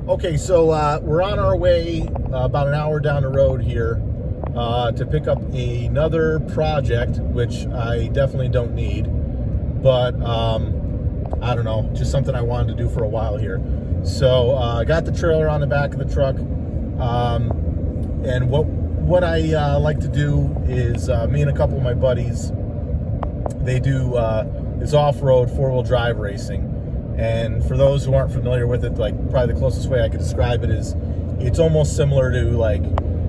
Okay, so we're on our way about an hour down the road here to pick up another project, which I definitely don't need, but I don't know, just something I wanted to do for a while here. So I got the trailer on the back of the truck, and what I like to do is me and a couple of my buddies, they do is off-road four-wheel drive racing. And for those who aren't familiar with it, like probably the closest way I could describe it is it's almost similar to like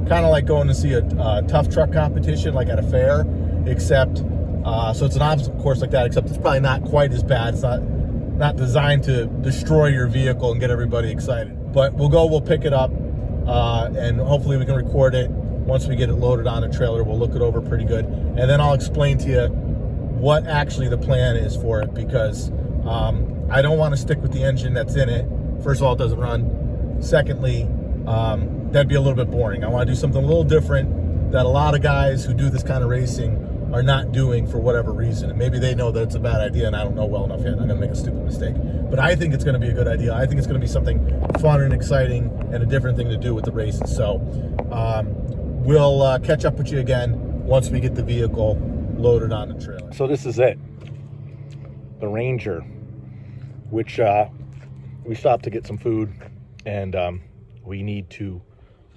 kind of like going to see a Tuff truck competition like at a fair, except so it's an obstacle course like that, except it's probably not quite as bad. It's not designed to destroy your vehicle and get everybody excited. But we'll pick it up and hopefully we can record it. Once we get it loaded on a trailer, we'll look it over pretty good, and then I'll explain to you what actually the plan is for it, because I don't want to stick with the engine that's in it. First of all, it doesn't run. Secondly, that'd be a little bit boring. I want to do something a little different that a lot of guys who do this kind of racing are not doing for whatever reason. And maybe they know that it's a bad idea and I don't know well enough yet. I'm going to make a stupid mistake. But I think it's going to be a good idea. I think it's going to be something fun and exciting and a different thing to do with the races. So we'll catch up with you again once we get the vehicle loaded on the trailer. So this is it. The Ranger, which we stopped to get some food, and we need to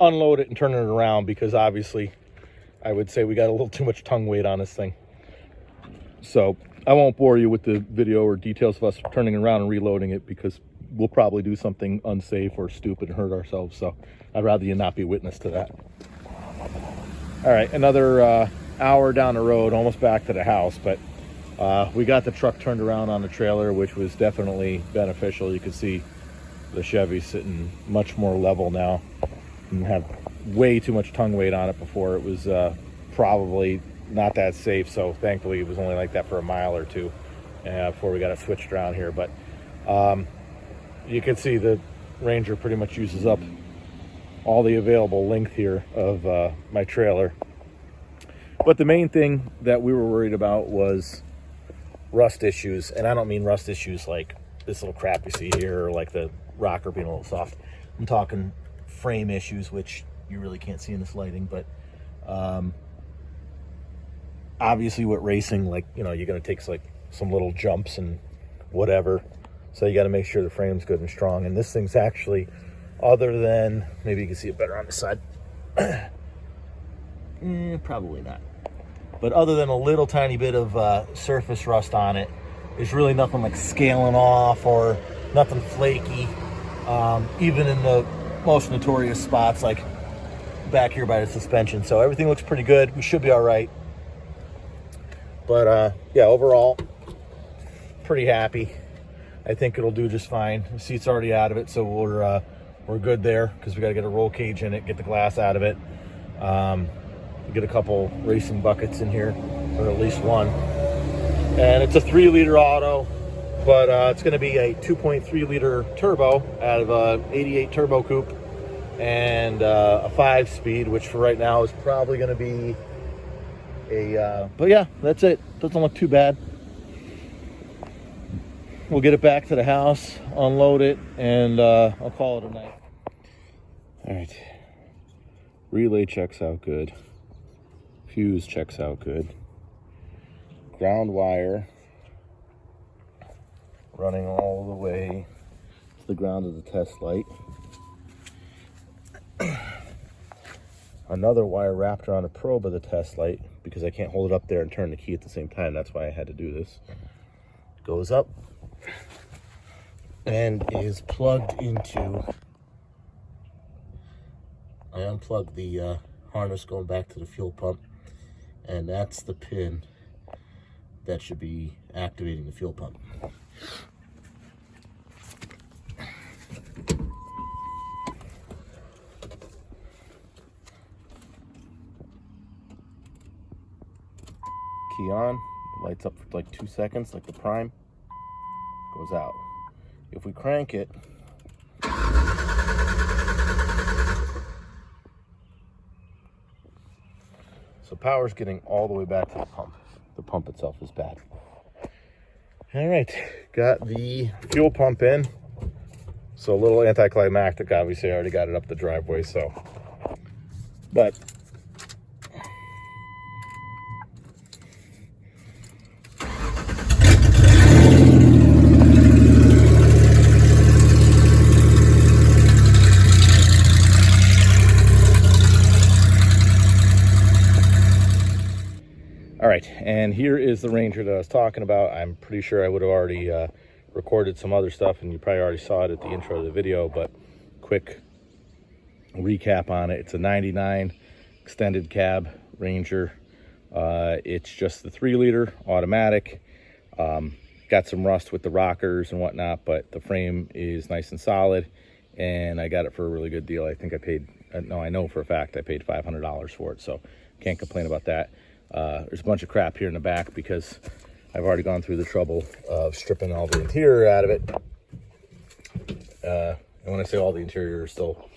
unload it and turn it around because obviously I would say we got a little too much tongue weight on this thing. So I won't bore you with the video or details of us turning it around and reloading it, because we'll probably do something unsafe or stupid and hurt ourselves. So I'd rather you not be witness to that. All right, another hour down the road, almost back to the house, but we got the truck turned around on the trailer, which was definitely beneficial. You could see the Chevy sitting much more level now and have way too much tongue weight on it. Before it was probably not that safe, so thankfully it was only like that for a mile or two before we got it switched around here. But you can see the Ranger pretty much uses up all the available length here of my trailer. But the main thing that we were worried about was rust issues, and I don't mean rust issues like this little crap you see here or like the rocker being a little soft. I'm talking frame issues, which you really can't see in this lighting, but obviously with racing, like, you know, you're going to take like some little jumps and whatever, so you got to make sure the frame's good and strong. And this thing's actually, other than, maybe you can see it better on the side, probably not, but other than a little tiny bit of surface rust on it, there's really nothing like scaling off or nothing flaky, even in the most notorious spots like back here by the suspension. So everything looks pretty good. We should be all right. But yeah, overall, pretty happy. I think it'll do just fine. The seat's already out of it, so we're good there, because we got to get a roll cage in it, get the glass out of it. Get a couple racing buckets in here, or at least one. And it's a 3-liter auto, but it's going to be a 2.3-liter turbo out of a 88 turbo coupe, and a 5-speed, which for right now is probably going to be a but yeah, that's it. Doesn't look too bad. We'll get it back to the house, unload it, and I'll call it a night. All right, relay checks out good, fuse checks out good, ground wire running all the way to the ground of the test light. Another wire wrapped around a probe of the test light, because I can't hold it up there and turn the key at the same time. That's why I had to do this. Goes up and is plugged into, I unplugged the harness going back to the fuel pump, and that's the pin that should be activating the fuel pump. Key on, it lights up for like 2 seconds, like the prime, goes out. If we crank it, so power's getting all the way back to the pump. The pump itself is bad. All right, got the fuel pump in. So a little anticlimactic, obviously. I already got it up the driveway, so. But all right, and here is the Ranger that I was talking about. I'm pretty sure I would have already recorded some other stuff, and you probably already saw it at the intro of the video, but quick recap on it. It's a 99 extended cab Ranger. It's just the 3-liter automatic. Got some rust with the rockers and whatnot, but the frame is nice and solid, and I got it for a really good deal. I think I paid, no, I know for a fact I paid $500 for it, so can't complain about that. There's a bunch of crap here in the back because I've already gone through the trouble of stripping all the interior out of it. And when I say all the interior, still,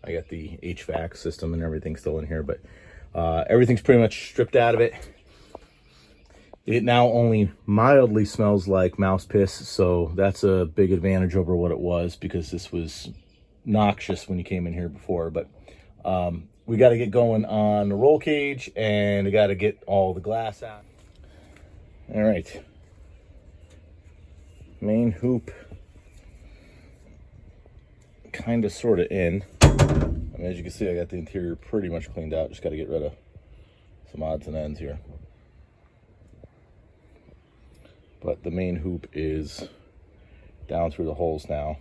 I got the HVAC system and everything still in here, but everything's pretty much stripped out of it. It now only mildly smells like mouse piss, so that's a big advantage over what it was, because this was noxious when you came in here before. But we got to get going on the roll cage, and we got to get all the glass out. All right, main hoop kind of sort of in. I mean, as you can see, I got the interior pretty much cleaned out. Just got to get rid of some odds and ends here. But the main hoop is down through the holes now,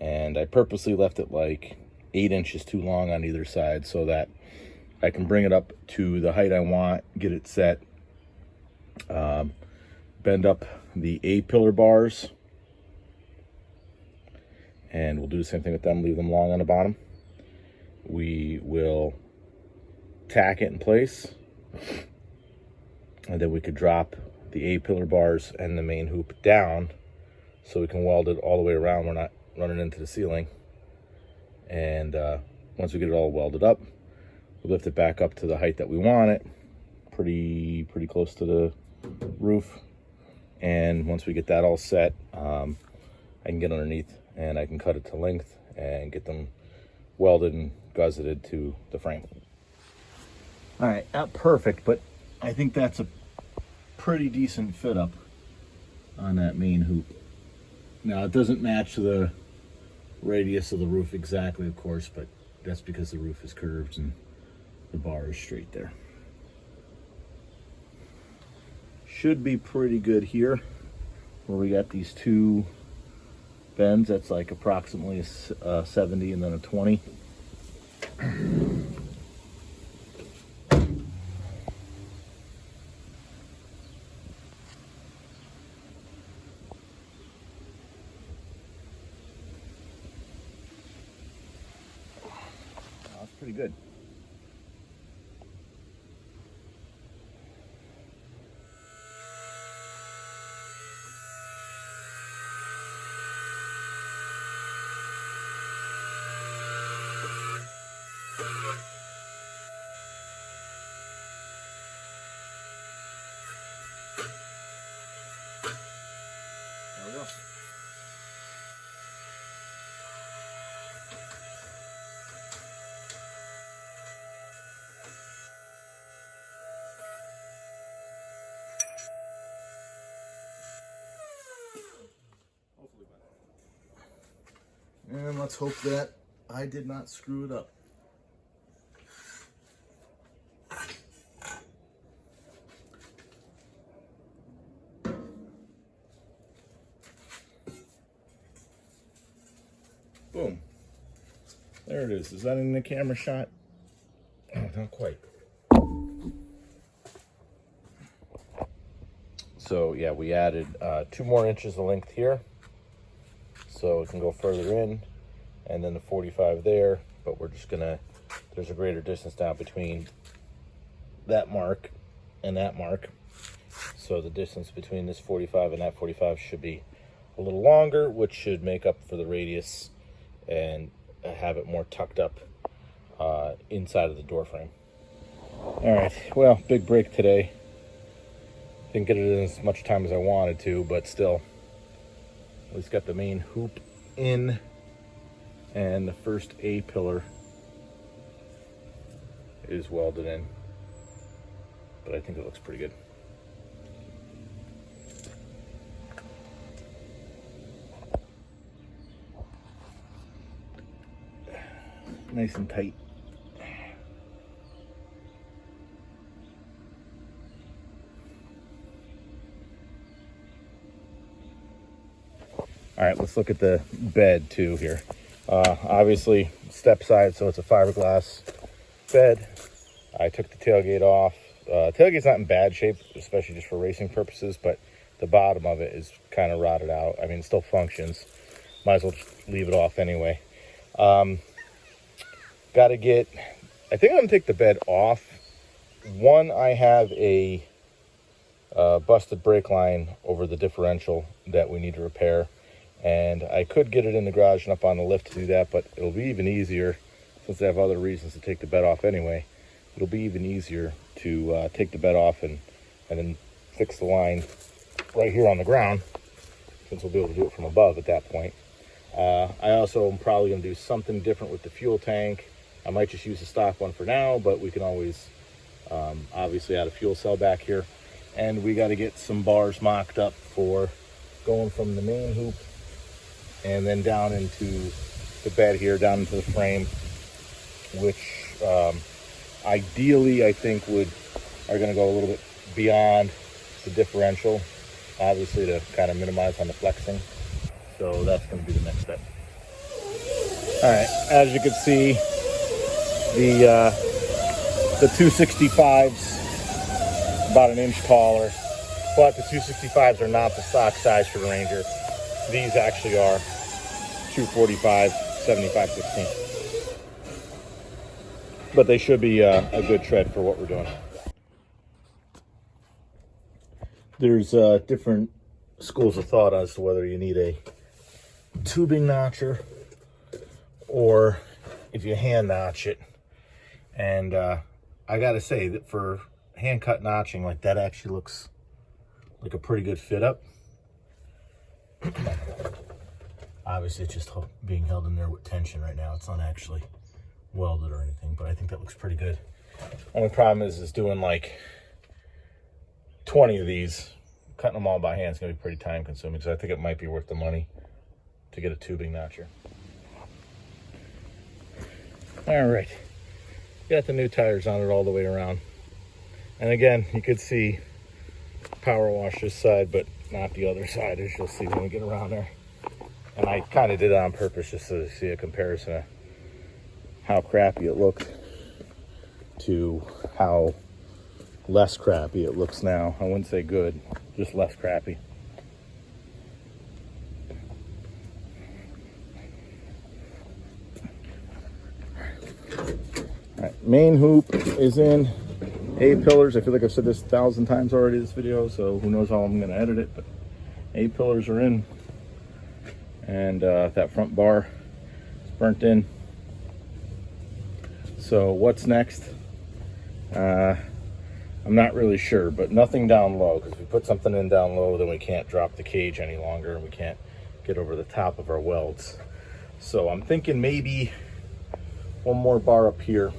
and I purposely left it like 8 inches too long on either side so that I can bring it up to the height I want, get it set, bend up the A-pillar bars, and we'll do the same thing with them, leave them long on the bottom. We will tack it in place, and then we could drop the A-pillar bars and the main hoop down so we can weld it all the way around. We're not running into the ceiling. And once we get it all welded up, we lift it back up to the height that we want it, pretty close to the roof. And once we get that all set, I can get underneath and I can cut it to length and get them welded and guzzeted to the frame. All right, not perfect, but I think that's a pretty decent fit up on that main hoop. Now, it doesn't match the radius of the roof exactly, of course, but that's because the roof is curved and the bar is straight there. Should be pretty good here, where we got these two bends. That's like approximately a 70 and then a 20. That's pretty good. There we go. And let's hope that I did not screw it up. Boom. There it is. Is that in the camera shot? Oh, not quite. So yeah, we added 2 more inches of length here, so it can go further in, and then the 45 there, but we're just gonna, there's a greater distance now between that mark and that mark, so the distance between this 45 and that 45 should be a little longer, which should make up for the radius and have it more tucked up inside of the door frame. All right, well, big break today. Didn't get it in as much time as I wanted to, but still, at least got the main hoop in, and the first A pillar is welded in, but I think it looks pretty good. Nice and tight. All right, let's look at the bed too here. Obviously step side, so it's a fiberglass bed. I took the tailgate off. Tailgate's not in bad shape, especially just for racing purposes, but the bottom of it is kind of rotted out. I mean, it still functions. Might as well just leave it off anyway. Got to get, I think I'm gonna take the bed off. One, I have a busted brake line over the differential that we need to repair. And I could get it in the garage and up on the lift to do that, but it'll be even easier, since I have other reasons to take the bed off anyway. It'll be even easier to take the bed off and then fix the line right here on the ground, since we'll be able to do it from above at that point. I also am probably going to do something different with the fuel tank. I might just use the stock one for now, but we can always obviously add a fuel cell back here. And we got to get some bars mocked up for going from the main hoop and then down into the bed here, down into the frame, which ideally I think are going to go a little bit beyond the differential, obviously to kind of minimize on the flexing. So that's going to be the next step. All right, as you can see, the 265's about an inch taller, but the 265s are not the stock size for the Ranger. These actually are 245, 75/16. But they should be a good tread for what we're doing. There's different schools of thought as to whether you need a tubing notcher or if you hand notch it. And I gotta say that for hand cut notching, like, that actually looks like a pretty good fit up. Obviously it's just being held in there with tension right now. It's not actually welded or anything, but I think that looks pretty good. Only problem is doing like 20 of these, cutting them all by hand is gonna be pretty time consuming, so I think it might be worth the money to get a tubing notcher. All right, got the new tires on it all the way around. And again, you could see power wash this side, but not the other side, as you'll see when we get around there. And I kind of did it on purpose just to see a comparison of how crappy it looked to how less crappy it looks now. I wouldn't say good, just less crappy. All right, main hoop is in. A pillars, I feel like I've said this 1,000 times already in this video, so who knows how I'm going to edit it, but A pillars are in. And that front bar is burnt in. So what's next? I'm not really sure, but nothing down low, because if we put something in down low, then we can't drop the cage any longer, and we can't get over the top of our welds. So I'm thinking maybe one more bar up here.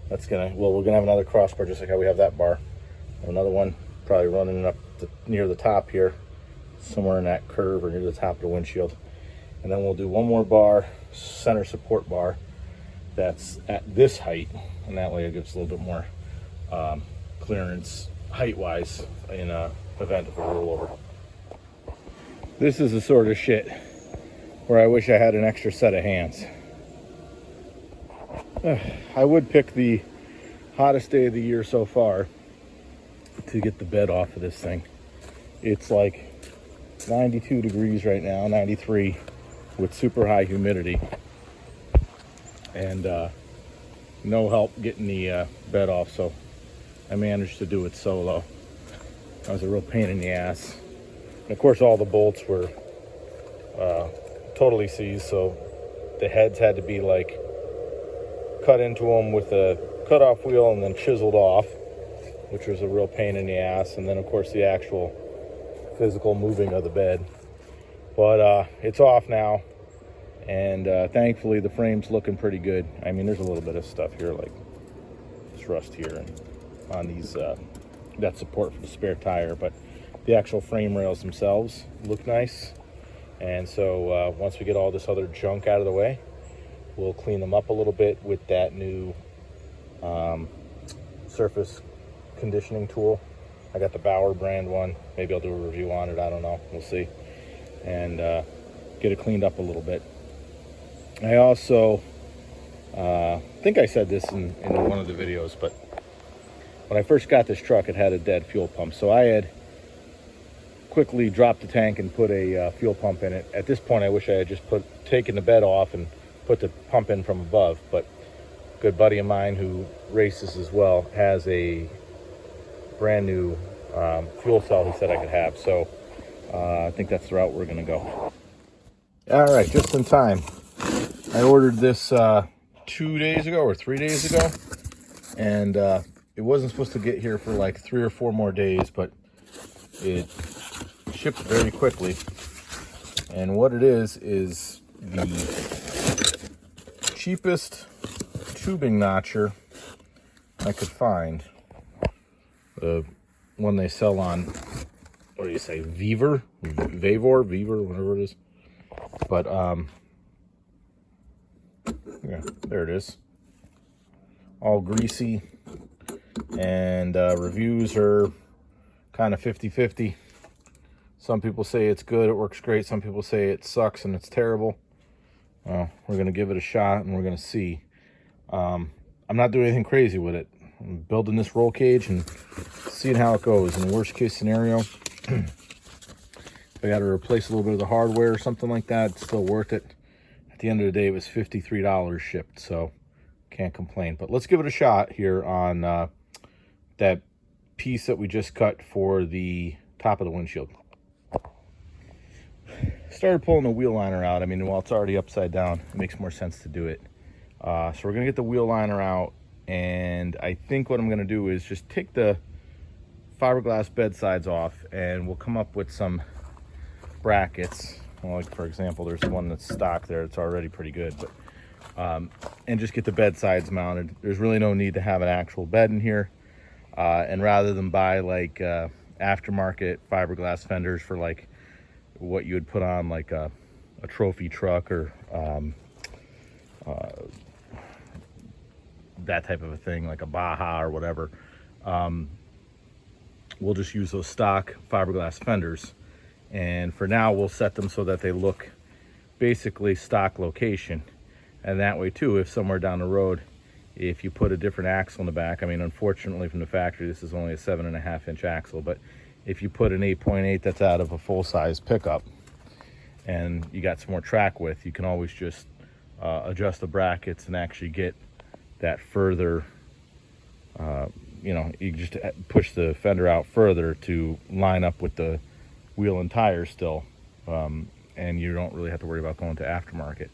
That's gonna, well, we're gonna have another crossbar just like how we have that bar. Another one probably running up near the top here, somewhere in that curve or near the top of the windshield. And then we'll do one more bar, center support bar, that's at this height, and that way it gives a little bit more clearance height-wise in a event of a rollover. This is the sort of shit where I wish I had an extra set of hands. I would pick the hottest day of the year so far to get the bed off of this thing. It's like 92 degrees right now, 93, with super high humidity, and no help getting the bed off, so I managed to do it solo. That was a real pain in the ass. And of course all the bolts were totally seized, so the heads had to be like cut into them with a cutoff wheel and then chiseled off, which was a real pain in the ass. And then of course the actual physical moving of the bed. But it's off now. And thankfully the frame's looking pretty good. I mean, there's a little bit of stuff here, like this rust here and on these that support for the spare tire, but the actual frame rails themselves look nice. And so once we get all this other junk out of the way, we'll clean them up a little bit with that new surface conditioning tool. I got the Bauer brand one. Maybe I'll do a review on it, I don't know, we'll see. And get it cleaned up a little bit. I also think I said this in one of the videos, but when I first got this truck, it had a dead fuel pump. So I had quickly dropped the tank and put a fuel pump in it. At this point, I wish I had just taken the bed off and put the pump in from above, but a good buddy of mine who races as well has a brand new fuel cell he said I could have. So I think that's the route we're gonna go. All right, just in time. I ordered this 2 days ago or 3 days ago, and it wasn't supposed to get here for like 3 or 4 more days, but it shipped very quickly. And what it is the cheapest tubing notcher I could find. The one they sell on, what do you say, Vevor, whatever it is. But yeah, there it is. All greasy, and reviews are kind of 50-50. Some people say it's good, it works great. Some people say it sucks and it's terrible. Well, we're gonna give it a shot and we're gonna see. I'm not doing anything crazy with it. I'm building this roll cage and seeing how it goes. In the worst case scenario, if I got to replace a little bit of the hardware or something like that, it's still worth it. At the end of the day, it was $53 shipped, so can't complain. But let's give it a shot here on that piece that we just cut for the top of the windshield. Started pulling the wheel liner out. I mean, while it's already upside down, it makes more sense to do it. So we're gonna get the wheel liner out, and I think what I'm gonna do is just take the fiberglass bed sides off, and we'll come up with some brackets. Well, like for example, there's one that's stock there. It's already pretty good, but and just get the bed sides mounted. There's really no need to have an actual bed in here. And rather than buy like aftermarket fiberglass fenders for like what you would put on like a trophy truck or that type of a thing, like a Baja or whatever, we'll just use those stock fiberglass fenders. And for now, we'll set them so that they look basically stock location. And that way too, if somewhere down the road, if you put a different axle in the back, I mean, unfortunately from the factory, this is only a 7.5-inch axle, but if you put an 8.8 that's out of a full-size pickup and you got some more track width, you can always just adjust the brackets and actually get that further, you know, you just push the fender out further to line up with the wheel and tire still, and you don't really have to worry about going to aftermarket.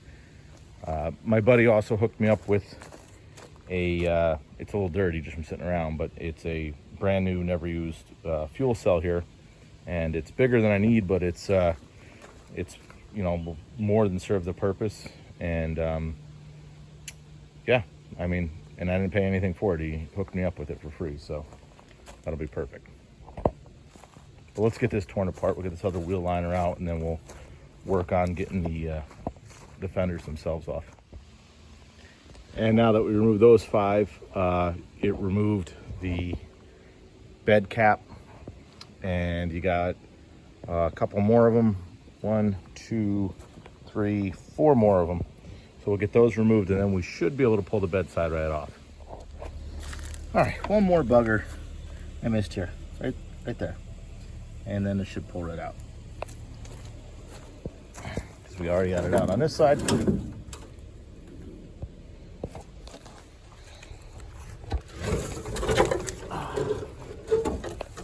My buddy also hooked me up with a, it's a little dirty just from sitting around, but it's a brand new, never used fuel cell here, and it's bigger than I need, but it's you know, more than serve the purpose. And yeah, I mean, and I didn't pay anything for it. He hooked me up with it for free, so that'll be perfect. But let's get this torn apart. We'll get this other wheel liner out, and then we'll work on getting the fenders themselves off. And now that we removed those 5, it removed the bed cap, and you got a couple more of them. 1, 2, 3, 4 more of them. So we'll get those removed, and then we should be able to pull the bed side right off. All right, one more bugger I missed here, right there. And then it should pull right out. Because we already got it out on this side.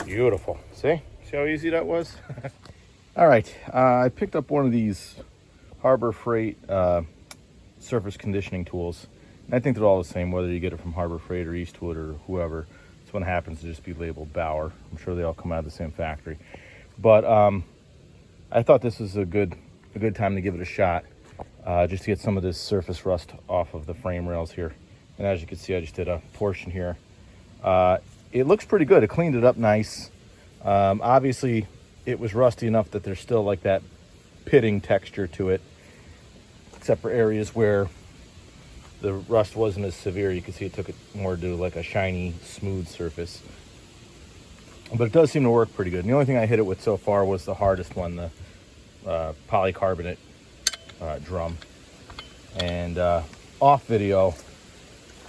Beautiful. See how easy that was? All right, I picked up one of these Harbor Freight surface conditioning tools. And I think they're all the same, whether you get it from Harbor Freight or Eastwood or whoever. This one happens to just be labeled Bauer. I'm sure they all come out of the same factory. But I thought this was a good time to give it a shot. just to get some of this surface rust off of the frame rails here. And as you can see, I just did a portion here. It looks pretty good. It cleaned it up nice. Obviously, it was rusty enough that there's still like that pitting texture to it, except for areas where the rust wasn't as severe. You can see it took it more to like a shiny, smooth surface. But it does seem to work pretty good. And the only thing I hit it with so far was the hardest one, the polycarbonate drum. And off video,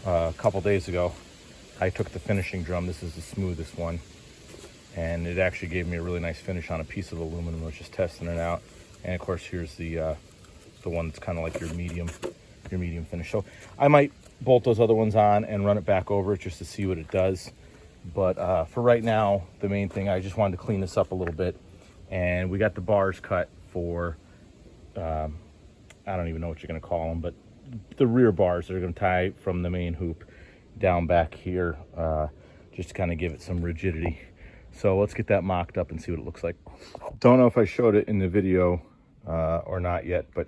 a couple days ago, I took the finishing drum. This is the smoothest one. And it actually gave me a really nice finish on a piece of aluminum. I was just testing it out. And of course, here's the one that's kind of like your medium finish. So I might bolt those other ones on and run it back over just to see what it does. But for right now, the main thing, I just wanted to clean this up a little bit. And we got the bars cut for, I don't even know what you're going to call them, but the rear bars that are going to tie from the main hoop down back here, just to kind of give it some rigidity. So let's get that mocked up and see what it looks like. Don't know if I showed it in the video or not yet, but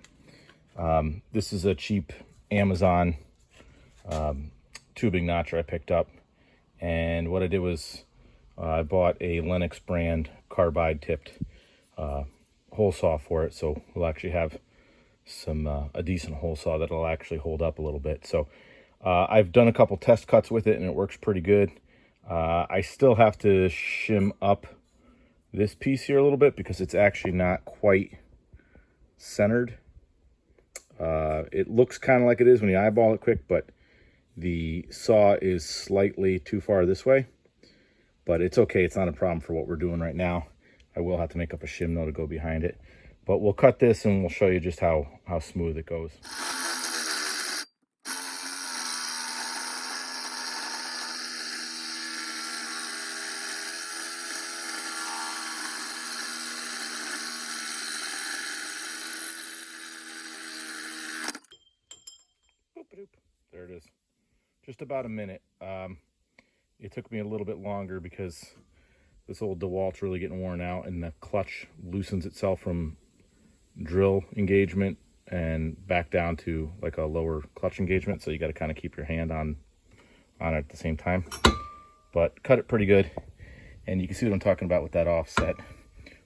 this is a cheap Amazon tubing notcher I picked up. And what I did was I bought a Lennox brand carbide tipped hole saw for it. So we'll actually have some a decent hole saw that'll actually hold up a little bit. So I've done a couple test cuts with it and it works pretty good. I still have to shim up this piece here a little bit because it's actually not quite centered. It looks kind of like it is when you eyeball it quick, but the saw is slightly too far this way. But it's okay, it's not a problem for what we're doing right now. I will have to make up a shim though to go behind it. But we'll cut this and we'll show you just how smooth it goes. There it is. Just about a minute. It took me a little bit longer because this old DeWalt's really getting worn out and the clutch loosens itself from drill engagement and back down to like a lower clutch engagement. So you got to kind of keep your hand on it at the same time. But cut it pretty good. And you can see what I'm talking about with that offset.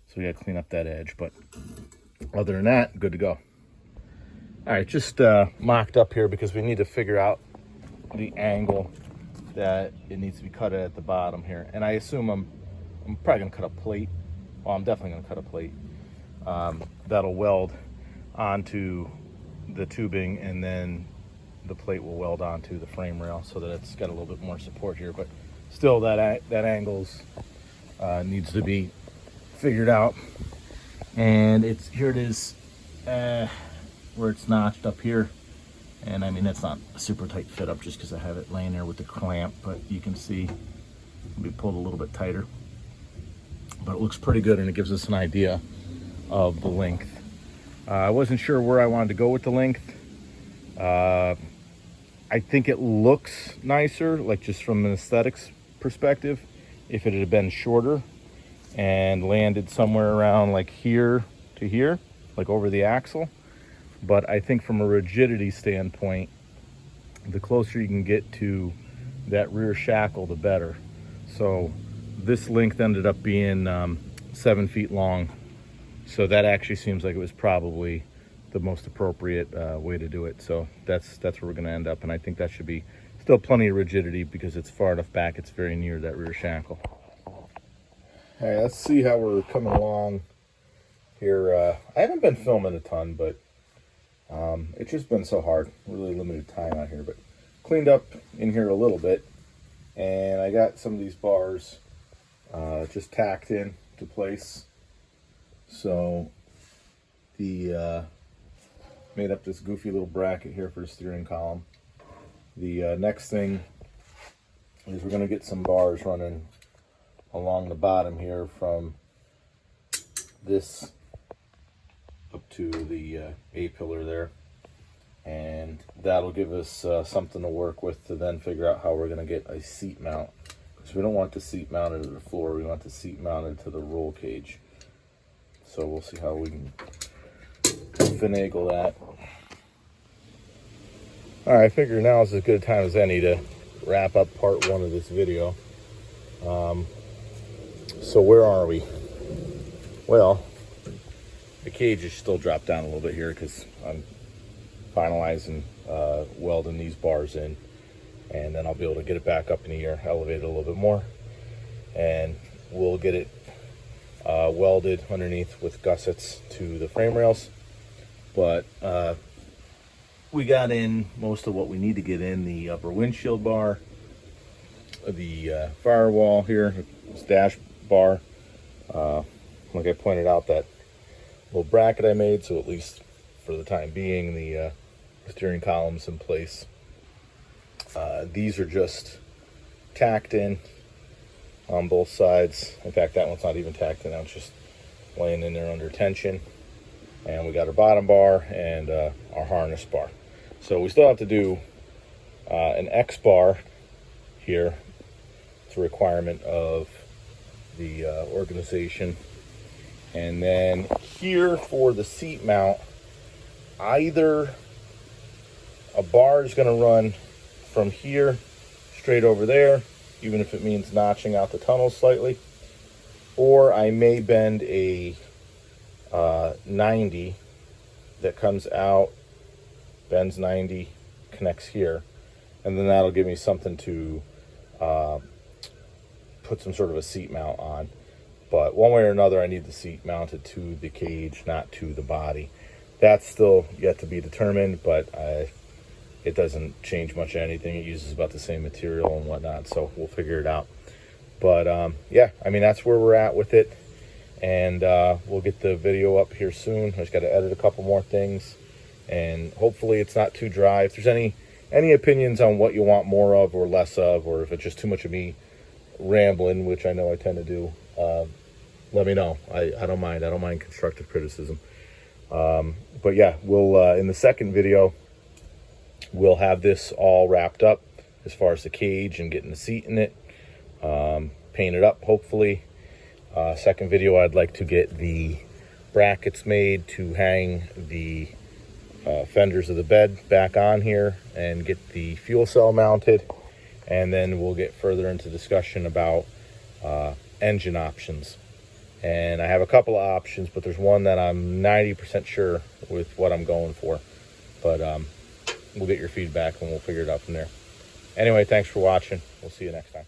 So we got to clean up that edge. But other than that, good to go. All right, just mocked up here because we need to figure out the angle that it needs to be cut at the bottom here. And I assume I'm probably gonna cut a plate. Well, I'm definitely gonna cut a plate that'll weld onto the tubing, and then the plate will weld onto the frame rail so that it's got a little bit more support here. But still, that angles needs to be figured out. And here it is, where it's notched up here. And I mean, it's not a super tight fit up just because I have it laying there with the clamp, but you can see it'll be pulled a little bit tighter. But it looks pretty good and it gives us an idea of the length. I wasn't sure where I wanted to go with the length. I think it looks nicer, like just from an aesthetics perspective, if it had been shorter and landed somewhere around like here to here, like over the axle. But I think from a rigidity standpoint, the closer you can get to that rear shackle, the better. So this length ended up being 7 feet long. So that actually seems like it was probably the most appropriate way to do it. So that's where we're gonna end up. And I think that should be still plenty of rigidity because it's far enough back, it's very near that rear shackle. All right, let's see how we're coming along here. I haven't been filming a ton, but it's just been so hard, really limited time out here, but cleaned up in here a little bit, and I got some of these bars just tacked in to place. So the made up this goofy little bracket here for the steering column. The next thing is we're going to get some bars running along the bottom here from this up to the A-pillar there, and that'll give us something to work with to then figure out how we're going to get a seat mount, because we don't want the seat mounted to the floor, we want the seat mounted to the roll cage. So we'll see how we can finagle that. All right, I figure now is as good a time as any to wrap up part 1 of this video. So where are we? Well, the cage is still dropped down a little bit here because I'm finalizing welding these bars in, and then I'll be able to get it back up in the air, elevate it a little bit more, and we'll get it welded underneath with gussets to the frame rails. But we got in most of what we need to get in: the upper windshield bar, the firewall here, this dash bar. Like I pointed out, that little bracket I made, so at least for the time being, the steering column's in place. These are just tacked in on both sides. In fact, that one's not even tacked in, it's just laying in there under tension. And we got our bottom bar and our harness bar. So we still have to do an X bar here. It's a requirement of the organization. And then here for the seat mount, either a bar is going to run from here straight over there, even if it means notching out the tunnel slightly, or I may bend a 90 that comes out, bends 90, connects here, and then that'll give me something to put some sort of a seat mount on. But one way or another, I need the seat mounted to the cage, not to the body. That's still yet to be determined, but it doesn't change much of anything. It uses about the same material and whatnot, so we'll figure it out. But yeah, I mean, that's where we're at with it. And we'll get the video up here soon. I just got to edit a couple more things, and hopefully it's not too dry. If there's any opinions on what you want more of or less of, or if it's just too much of me rambling, which I know I tend to do, let me know. I don't mind. I don't mind constructive criticism. But yeah, we'll in the second video, we'll have this all wrapped up as far as the cage and getting the seat in it, paint it up hopefully. Second video, I'd like to get the brackets made to hang the fenders of the bed back on here and get the fuel cell mounted. And then we'll get further into discussion about engine options. And I have a couple of options, but there's one that I'm 90% sure with what I'm going for. But we'll get your feedback and we'll figure it out from there. Anyway, thanks for watching. We'll see you next time.